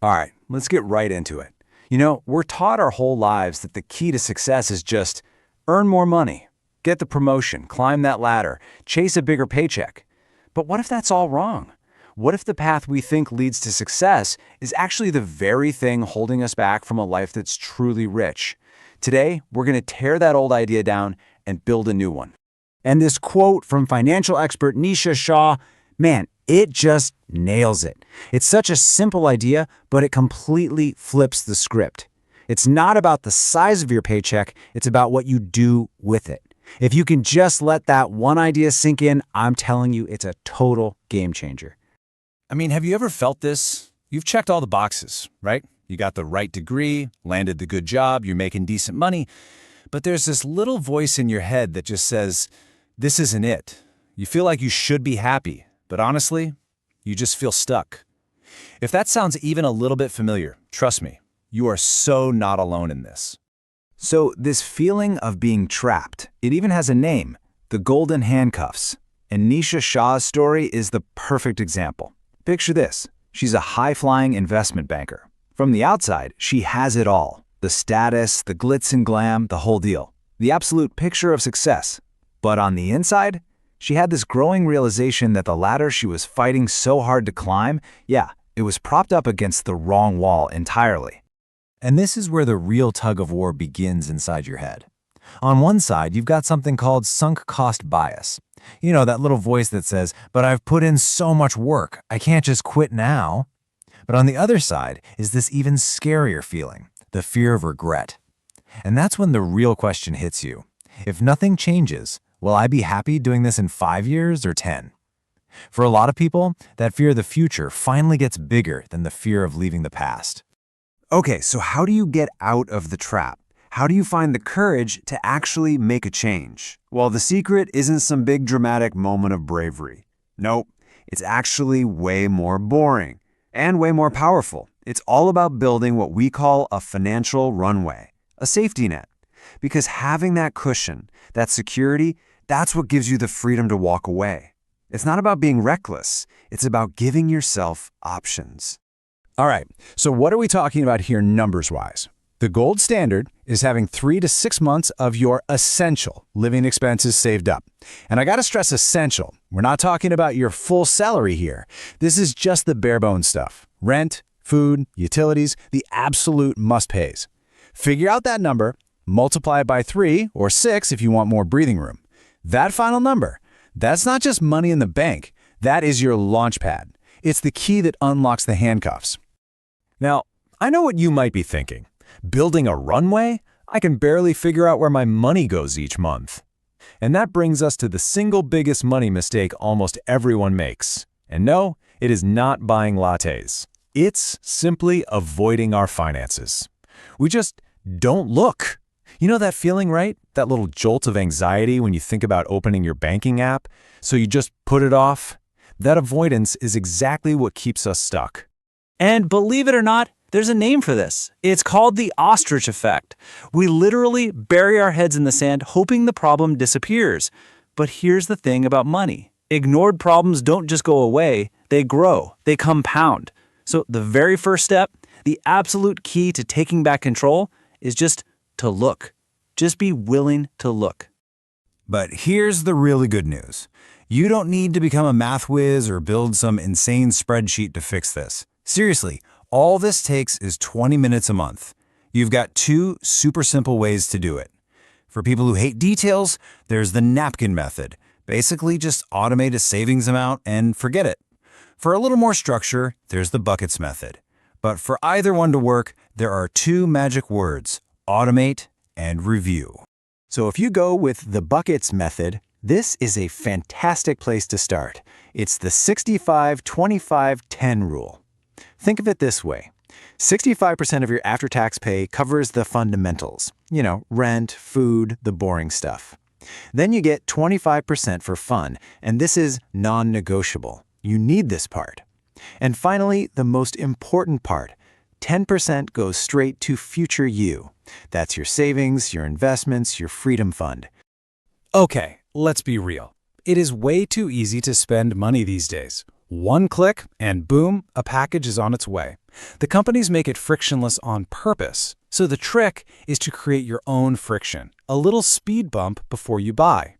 All right, let's get right into it. We're taught our whole lives that the key to success is just earn more money, get the promotion, climb that ladder, chase a bigger paycheck. But what if that's all wrong? What if the path we think leads to success is actually the very thing holding us back from a life that's truly rich? Today, we're going to tear that old idea down and build a new one. And this quote from financial expert Nisha Shah, man, it just nails it. It's such a simple idea, but it completely flips the script. It's not about the size of your paycheck, it's about what you do with it. If you can just let that one idea sink in, I'm telling you, it's a total game changer. I mean, have you ever felt this? You've checked all the boxes, right? You got the right degree, landed the good job, you're making decent money, but there's this little voice in your head that just says, this isn't it. You feel like you should be happy, but honestly, you just feel stuck. If that sounds even a little bit familiar, trust me, you are so not alone in this. So this feeling of being trapped, it even has a name, the golden handcuffs. And Nisha Shah's story is the perfect example. Picture this. She's a high-flying investment banker. From the outside, she has it all. The status, the glitz and glam, the whole deal. The absolute picture of success. But on the inside, she had this growing realization that the ladder she was fighting so hard to climb, it was propped up against the wrong wall entirely. And this is where the real tug-of-war begins inside your head. On one side, you've got something called sunk cost bias. You know, that little voice that says, but I've put in so much work, I can't just quit now. But on the other side is this even scarier feeling, the fear of regret. And that's when the real question hits you. If nothing changes, will I be happy doing this in 5 years or 10? For a lot of people, that fear of the future finally gets bigger than the fear of leaving the past. Okay, so how do you get out of the trap? How do you find the courage to actually make a change? Well, the secret isn't some big dramatic moment of bravery. Nope, it's actually way more boring and way more powerful. It's all about building what we call a financial runway, a safety net. Because having that cushion, that security, that's what gives you the freedom to walk away. It's not about being reckless. It's about giving yourself options. All right, so what are we talking about here numbers-wise? The gold standard is having 3 to 6 months of your essential living expenses saved up. And I gotta stress essential. We're not talking about your full salary here. This is just the bare bones stuff. Rent, food, utilities, the absolute must-pays. Figure out that number, multiply it by 3 or 6 if you want more breathing room. That final number, that's not just money in the bank. That is your launch pad. It's the key that unlocks the handcuffs. Now, I know what you might be thinking. Building a runway? I can barely figure out where my money goes each month. And that brings us to the single biggest money mistake almost everyone makes. And no, it is not buying lattes. It's simply avoiding our finances. We just don't look. You know that feeling, right? That little jolt of anxiety when you think about opening your banking app, so you just put it off? That avoidance is exactly what keeps us stuck. And believe it or not, there's a name for this. It's called the ostrich effect. We literally bury our heads in the sand hoping the problem disappears. But here's the thing about money. Ignored problems don't just go away, they grow, they compound. So the very first step, the absolute key to taking back control, is just to look. Just be willing to look. But here's the really good news. You don't need to become a math whiz or build some insane spreadsheet to fix this. Seriously, all this takes is 20 minutes a month. You've got 2 super simple ways to do it. For people who hate details, there's the napkin method. Basically, just automate a savings amount and forget it. For a little more structure, there's the buckets method. But for either one to work, there are 2 magic words: automate and review. So if you go with the buckets method, this is a fantastic place to start. It's the 65-25-10 rule. Think of it this way. 65% of your after-tax pay covers the fundamentals. You know, rent, food, the boring stuff. Then you get 25% for fun, and this is non-negotiable. You need this part. And finally, the most important part, 10% goes straight to future you. That's your savings, your investments, your freedom fund. Okay, let's be real. It is way too easy to spend money these days. One click, and boom, a package is on its way. The companies make it frictionless on purpose. So the trick is to create your own friction, a little speed bump before you buy.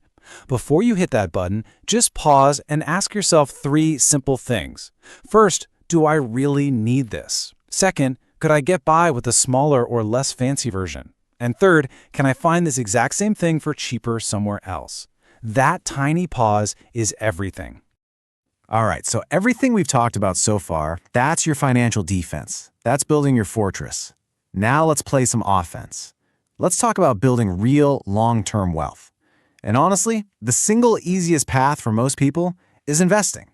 Before you hit that button, just pause and ask yourself 3 simple things. First, do I really need this? Second, could I get by with a smaller or less fancy version? And third, can I find this exact same thing for cheaper somewhere else? That tiny pause is everything. All right, so everything we've talked about so far, that's your financial defense. That's building your fortress. Now let's play some offense. Let's talk about building real long-term wealth. And honestly, the single easiest path for most people is investing.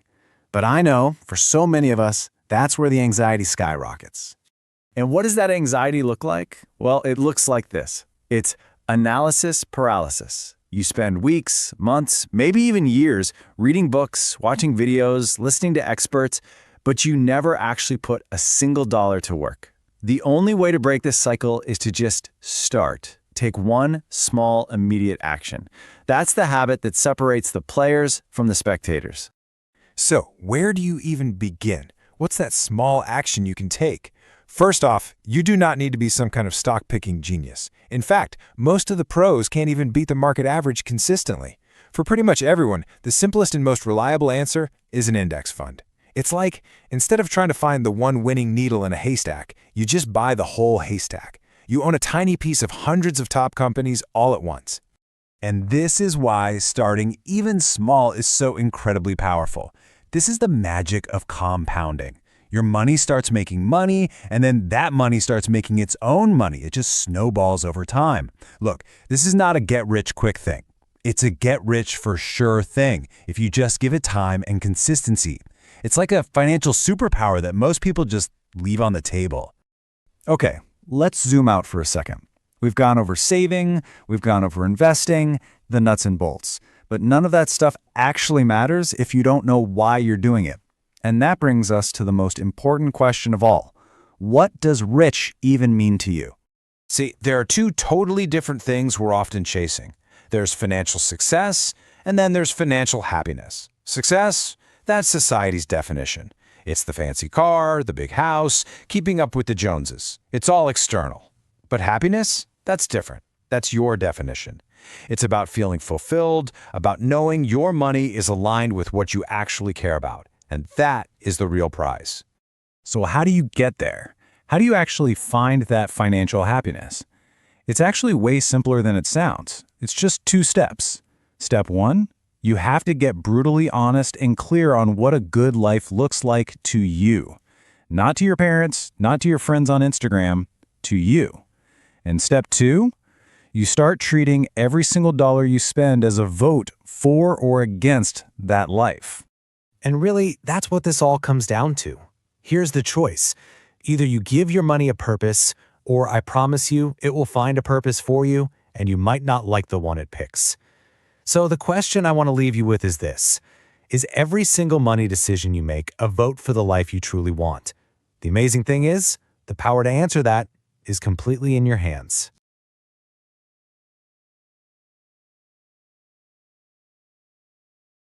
But I know, for so many of us, that's where the anxiety skyrockets. And what does that anxiety look like? Well, it looks like this. It's analysis paralysis. You spend weeks, months, maybe even years reading books, watching videos, listening to experts, but you never actually put a single dollar to work. The only way to break this cycle is to just start. Take one small, immediate action. That's the habit that separates the players from the spectators. So, where do you even begin? What's that small action you can take? First off, you do not need to be some kind of stock-picking genius. In fact, most of the pros can't even beat the market average consistently. For pretty much everyone, the simplest and most reliable answer is an index fund. It's like, instead of trying to find the one winning needle in a haystack, you just buy the whole haystack. You own a tiny piece of hundreds of top companies all at once. And this is why starting even small is so incredibly powerful. This is the magic of compounding. Your money starts making money, and then that money starts making its own money. It just snowballs over time. Look, this is not a get-rich-quick thing. It's a get-rich-for-sure thing if you just give it time and consistency. It's like a financial superpower that most people just leave on the table. Okay, let's zoom out for a second. We've gone over saving, we've gone over investing, the nuts and bolts. But none of that stuff actually matters if you don't know why you're doing it. And that brings us to the most important question of all. What does rich even mean to you? See, there are 2 totally different things we're often chasing. There's financial success, and then there's financial happiness. Success, that's society's definition. It's the fancy car, the big house, keeping up with the Joneses. It's all external. But happiness, that's different. That's your definition. It's about feeling fulfilled, about knowing your money is aligned with what you actually care about. And that is the real prize. So how do you get there? How do you actually find that financial happiness? It's actually way simpler than it sounds. It's just 2 steps. Step 1, you have to get brutally honest and clear on what a good life looks like to you. Not to your parents, not to your friends on Instagram, to you. And step 2, you start treating every single dollar you spend as a vote for or against that life. And really, that's what this all comes down to. Here's the choice. Either you give your money a purpose, or I promise you it will find a purpose for you, and you might not like the one it picks. So the question I want to leave you with is this. Is every single money decision you make a vote for the life you truly want? The amazing thing is, the power to answer that is completely in your hands.